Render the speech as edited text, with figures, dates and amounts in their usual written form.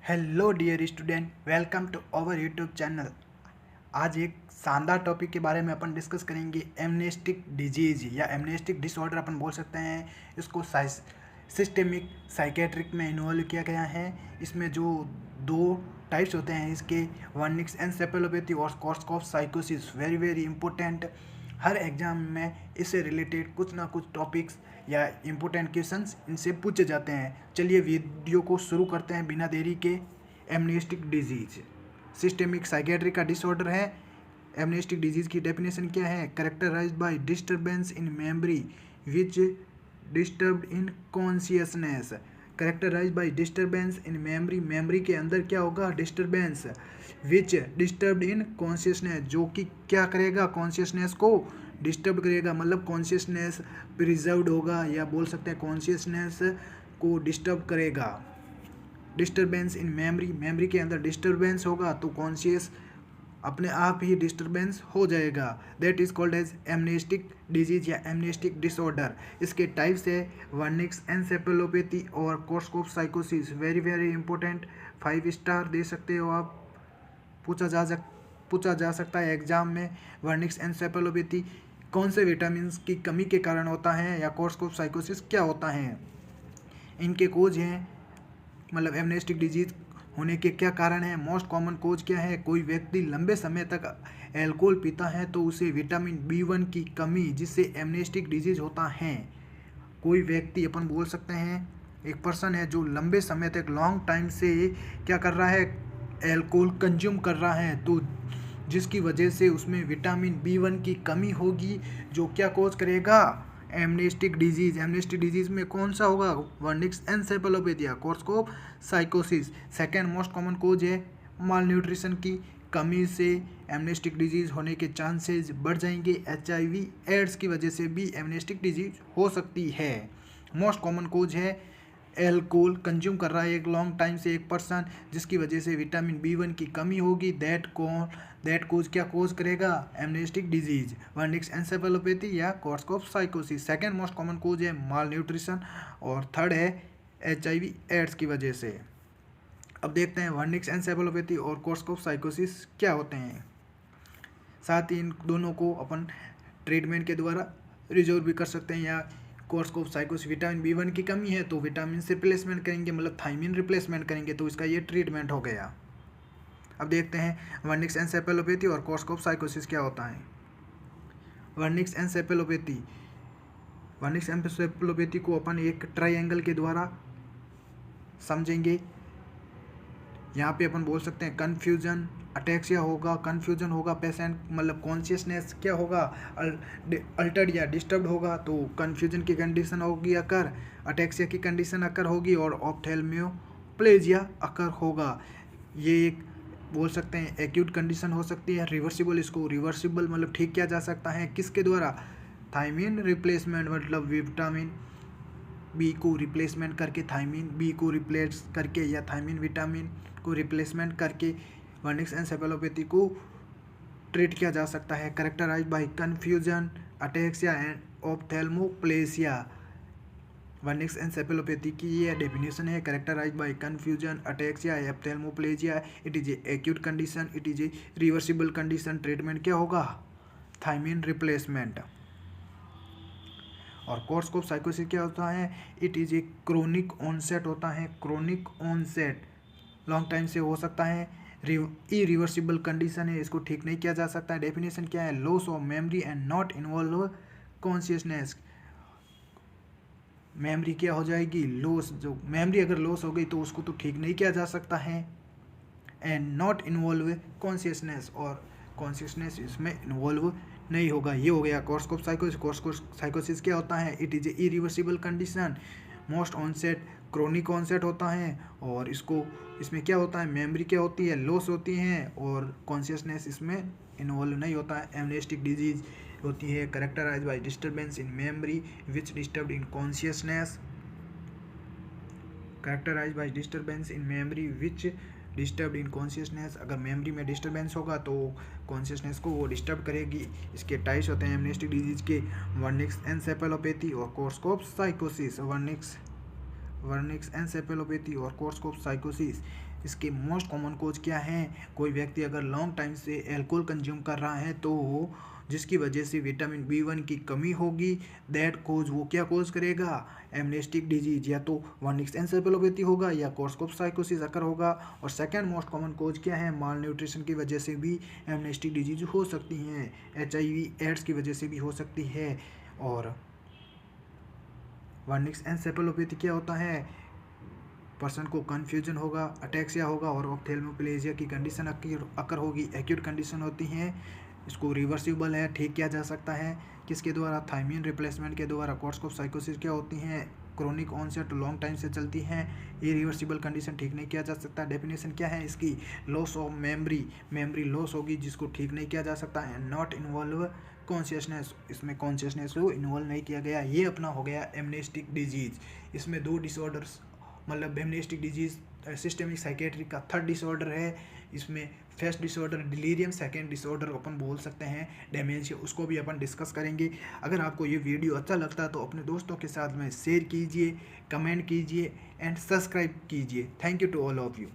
Hello dear student, welcome to our YouTube channel. आज एक शानदार टॉपिक के बारे में अपन डिस्कस करेंगे। एमनेस्टिक डिजीज या एमनेस्टिक डिसऑर्डर अपन बोल सकते हैं इसको। सिस्टेमिक साइकेट्रिक में इन्वॉल्व किया गया है। इसमें जो दो टाइप्स होते हैं इसके, वर्निक्स एनसेफेलोपैथी और कोर्सकॉफ साइकोसिस, वेरी वेरी इंपॉर्टेंट। हर एग्जाम में इससे रिलेटेड कुछ ना कुछ टॉपिक्स या इम्पोर्टेंट क्वेश्चंस इनसे पूछे जाते हैं। चलिए वीडियो को शुरू करते हैं बिना देरी के। एमनेस्टिक डिजीज सिस्टेमिक साइकेट्री का डिसऑर्डर है। एमनेस्टिक डिजीज की डेफिनेशन क्या है? Characterised by disturbance in memory which disturbed in consciousness. Characterised by disturbance in memory, memory के अंदर क्या होगा? Disturbance. Which disturbed in consciousness, जो कि क्या करेगा? कॉन्शियसनेस को डिस्टर्ब करेगा, मतलब कॉन्शियसनेस प्रिजर्व्ड होगा या बोल सकते हैं कॉन्शियसनेस को डिस्टर्ब करेगा। डिस्टर्बेंस इन मेमोरी, मेमोरी के अंदर डिस्टर्बेंस होगा तो कॉन्शियस अपने आप ही डिस्टर्बेंस हो जाएगा। That is called as amnestic disease या एमनेस्टिक डिसऑर्डर। इसके टाइप्स है वर्निक्स एनसेफेलोपैथी और कोर्सकॉफ साइकोसिस। वेरी वेरी इंपॉर्टेंट, 5 स्टार दे सकते हो आप। पूछा जा सकता है एग्जाम में। वर्निक्स एनसेफेलोपैथी कौन से विटामिन की कमी के कारण होता है, या कोर्सकॉफ साइकोसिस क्या होता है, इनके कोज हैं, मतलब एमनेस्टिक डिजीज होने के क्या कारण है। मोस्ट कॉमन कोज क्या है? कोई व्यक्ति लंबे समय तक अल्कोहल पीता है तो उसे विटामिन B1 की कमी, जिससे एमनेस्टिक डिजीज होता है। कोई व्यक्ति, अपन बोल सकते हैं एक पर्सन है जो लंबे समय तक लॉन्ग टाइम से क्या कर रहा है? अल्कोहल कंज्यूम कर रहा है, तो जिसकी वजह से उसमें विटामिन B1 की कमी होगी, जो क्या कोज करेगा? Amnestic disease. एमनेस्टिक डिजीज में कौन सा होगा? वर्निक्स एनसेफेलोपैथी, कोर्सकॉफ साइकोसिस। सेकेंड मोस्ट कॉमन कोज है माल न्यूट्रिशन की कमी से एमनेस्टिक डिजीज होने के चांसेस बढ़ जाएंगे। HIV एड्स की वजह से भी एमनेस्टिक डिजीज हो सकती है। मोस्ट कॉमन कोज है एल्कोहल कंज्यूम कर रहा है एक लॉन्ग टाइम से एक पर्सन, जिसकी वजह से विटामिन B1 की कमी होगी। दैट कोज क्या कोज करेगा? एमनेस्टिक डिजीज, वर्निक्स एनसेफेलोपैथी या कोर्सकॉफ साइकोसिस। सेकेंड मोस्ट कॉमन कोज है माल न्यूट्रिशन, और थर्ड है HIV एड्स की वजह से। अब देखते हैं वर्निक्स एनसेफेलोपैथी और कोर्सकॉफ साइकोसिस क्या होते हैं। साथ ही इन दोनों को अपन ट्रीटमेंट के द्वारा रिजोल्व भी कर सकते हैं। या कोर्सकॉफ साइकोसिस, विटामिन B1 की कमी है तो विटामिन से रिप्लेसमेंट करेंगे, मतलब थायमिन रिप्लेसमेंट करेंगे, तो इसका ये ट्रीटमेंट हो गया। अब देखते हैं वर्निक्स एनसेफेलोपैथी और कोर्सकॉफ साइकोसिस क्या होता है। वर्निक्स एनसेफेलोपैथी, वर्निक्स एनसेफेलोपैथी को अपन एक ट्रायंगल के द्वारा समझेंगे। यहाँ पे अपन बोल सकते हैं कन्फ्यूजन, अटैक्सिया होगा, कन्फ्यूजन होगा, पेशेंट मतलब कॉन्शियसनेस क्या होगा? अल्टर्ड या डिस्टर्ब्ड होगा, तो कन्फ्यूजन की कंडीशन होगी अकर, अटैक्सिया की कंडीशन अकर होगी, और ऑप्थेल्मियोप्लेजिया अकर होगा। ये एक बोल सकते हैं एक्यूट कंडीशन हो सकती है। रिवर्सिबल, इसको रिवर्सिबल मतलब ठीक किया जा सकता है किसके द्वारा? थायमिन रिप्लेसमेंट, मतलब विटामिन B को रिप्लेसमेंट करके, थायमिन B को रिप्लेस करके, या थायमिन विटामिन को रिप्लेसमेंट करके वर्निक्स एनसेफेलोपैथी को ट्रीट किया जा सकता है। Characterised by confusion, ataxia and ophthalmoplegia. Wernicke's encephalopathy की ये डेफिनेशन है, characterised by confusion, ataxia, ophthalmoplegia. It is a acute condition, it is a reversible condition. Treatment क्या होगा? Thiamine replacement. और कोर्सकॉफ साइकोसिस क्या होता है? It is A chronic onset होता है। क्रोनिक ऑनसेट लॉन्ग टाइम से हो सकता है, इरिवर्सिबल कंडीशन है, इसको ठीक नहीं किया जा सकता है। डेफिनेशन क्या है? Loss of memory and not involve consciousness. Memory क्या हो जाएगी? लॉस। जो मेमोरी अगर लॉस हो गई तो उसको तो ठीक नहीं किया जा सकता है। एंड नॉट इन्वॉल्व कॉन्शियसनेस, और कॉन्शियसनेस इसमें इन्वॉल्व नहीं होगा। ये हो गया कोर्सकॉफ साइकोसिस। कोर्सकॉफ साइकोसिस क्या होता है? It is a irreversible condition, most onset, chronic onset होता है, और इसमें क्या होता है? मेमोरी क्या होती है? लॉस होती है, और कॉन्शियसनेस इसमें इन्वॉल्व नहीं होता है। एमनेस्टिक डिजीज होती है characterised by disturbance in memory which disturbed in consciousness. Characterised by disturbance in memory which disturb in consciousness. अगर मेमोरी में डिस्टर्बेंस होगा तो कॉन्शियसनेस को वो डिस्टर्ब करेगी। इसके टाइप्स होते हैं एमनेस्टिक डिजीज के, वर्निक्स एनसेफेलोपैथी और कोर्सकॉफ साइकोसिस। वर्निक्स एनसेफेलोपैथी और कोर्सकोप साइकोसिस, इसके मोस्ट कॉमन कोज क्या हैं? कोई व्यक्ति अगर लॉन्ग टाइम से अल्कोहल कंज्यूम कर रहा है तो जिसकी वजह से विटामिन B1 की कमी होगी, दैट कोज वो क्या कोज करेगा? एमनेस्टिक डिजीज, या तो वर्निक्स एनसेफेलोपैथी होगा या कोर्सकोप साइकोसिस अकर होगा। और सेकंड मोस्ट कॉमन कोज क्या है? माल न्यूट्रिशन की वजह से भी एमनेस्टिक डिजीज हो सकती हैं, HIV एड्स की वजह से भी हो सकती है। और वर्निक्स एनसेफेलोपैथी क्या होता है? पर्सन को कन्फ्यूजन होगा, अटैक्सिया होगा और ऑप्थेल्मोप्लेजिया की कंडीशन अकर होगी, एक्यूट कंडीशन होती हैं। इसको रिवर्सिबल है, ठीक किया जा सकता है किसके द्वारा? थायमिन रिप्लेसमेंट के द्वारा। कोर्सकोप साइकोसिस क्या होती हैं? क्रोनिक ऑनसेट लॉन्ग टाइम से चलती हैं, इरिवर्सिबल कंडीशन, ठीक नहीं किया जा सकता। डेफिनेशन क्या है इसकी? लॉस ऑफ मेमोरी लॉस होगी जिसको ठीक नहीं किया जा सकता है। नॉट इन्वॉल्व कॉन्शियसनेस, इसमें कॉन्शियसनेस को इन्वॉल्व नहीं किया गया। ये अपना हो गया एमनेस्टिक डिजीज। इसमें 2 डिसऑर्डर्स, मतलब एमनेस्टिक डिजीज सिस्टेमिक साइकेट्रिक का 3rd डिसऑर्डर है। इसमें first disorder delirium, second disorder अपन बोल सकते हैं डेमेंशिया, उसको भी अपन डिस्कस करेंगे। अगर आपको ये वीडियो अच्छा लगता है तो अपने दोस्तों के साथ में शेयर कीजिए, कमेंट कीजिए एंड सब्सक्राइब कीजिए। Thank you to all of you.